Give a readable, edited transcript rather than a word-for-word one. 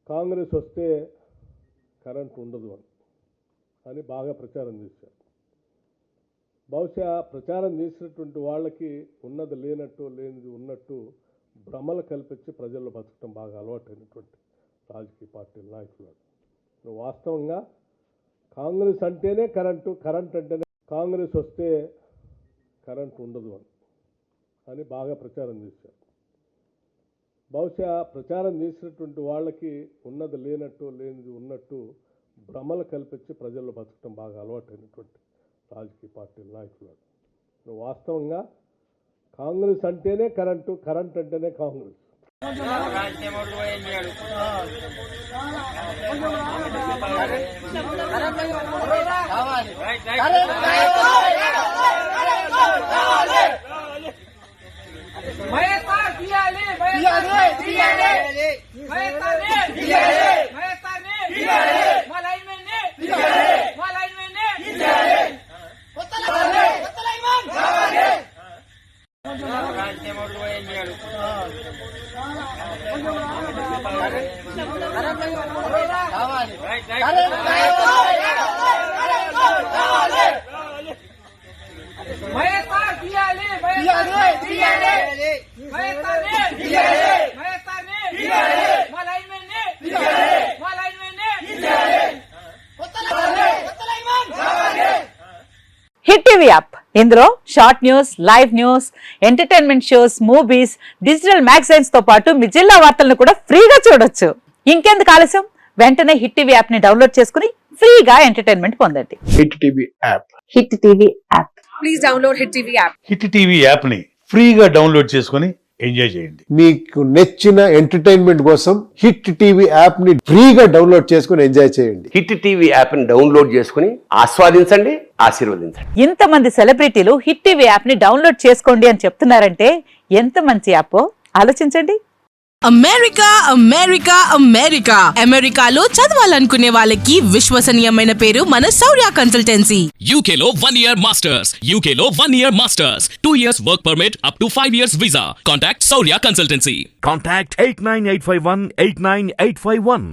కాంగ్రెస్ వస్తే కరెంట్ ఉండదు అని బాగా ప్రచారం చేశారు. బహుశా ప్రచారం చేసినటువంటి వాళ్ళకి ఉన్నది లేనట్టు లేనిది ఉన్నట్టు భ్రమలు కల్పించి ప్రజల్లో బతకడం బాగా అలవాటైనటువంటి రాజకీయ పార్టీల నాయకులు. వాస్తవంగా కాంగ్రెస్ అంటేనే కరెంట్ అంటేనే కాంగ్రెస్ వస్తే కరెంట్ ఉండదు అని బాగా ప్రచారం చేశారు. బహుశా ప్రచారం చేసినటువంటి వాళ్ళకి ఉన్నది లేనట్టు లేనిది ఉన్నట్టు భ్రమలు కల్పించి ప్రజల్లో బతకడం బాగా అలవాటైనటువంటి రాజకీయ పార్టీల నాయకులు. వాస్తవంగా కాంగ్రెస్ అంటేనే కరెంట్ అంటేనే కాంగ్రెస్. హిట్ టీవీ యాప్ ఇందులో short news, live news, entertainment shows, movies, digital magazines తో పాటు మీ జిల్లా వార్తలను కూడా ఫ్రీగా చూడొచ్చు. ఇంకెందుకు ఆలస్యం, వెంటనే హిట్ టీవీ యాప్ ని డౌన్లోడ్ చేసుకుని ఫ్రీగా ఎంటర్టైన్మెంట్ పొందండి. Hit TV app. Hit TV app. Please download hit TV app. Hit TV app ని ఫ్రీగా డౌన్లోడ్ చేసుకుని ఎంజాయ్ చేయండి. మీకు నచ్చిన ఎంటర్టైన్మెంట్ కోసం హిట్ టీవీ యాప్ ని ఫ్రీగా డౌన్లోడ్ చేసుకుని ఎంజాయ్ చేయండి. హిట్ టీవీ యాప్ ని డౌన్లోడ్ చేసుకుని ఆస్వాదించండి, ఆశీర్వదించండి. ఇంతమంది సెలబ్రిటీలు హిట్ టీవీ యాప్ ని డౌన్లోడ్ చేసుకోండి అని చెప్తున్నారంటే ఎంత మంచి యాప్ ఆలోచించండి. అమెరికా అమెరికా అమెరికా అమెరికాలో చదవాలనుకునే వాళ్ళకి విశ్వసనీయమైన పేరు మన శౌర్య కన్సల్టెన్సీ. UK లో 1 year masters, UK లో 1 year masters, 2 years work permit up to 5 years visa. Contact Saurya Consultancy. Contact 89851 89851.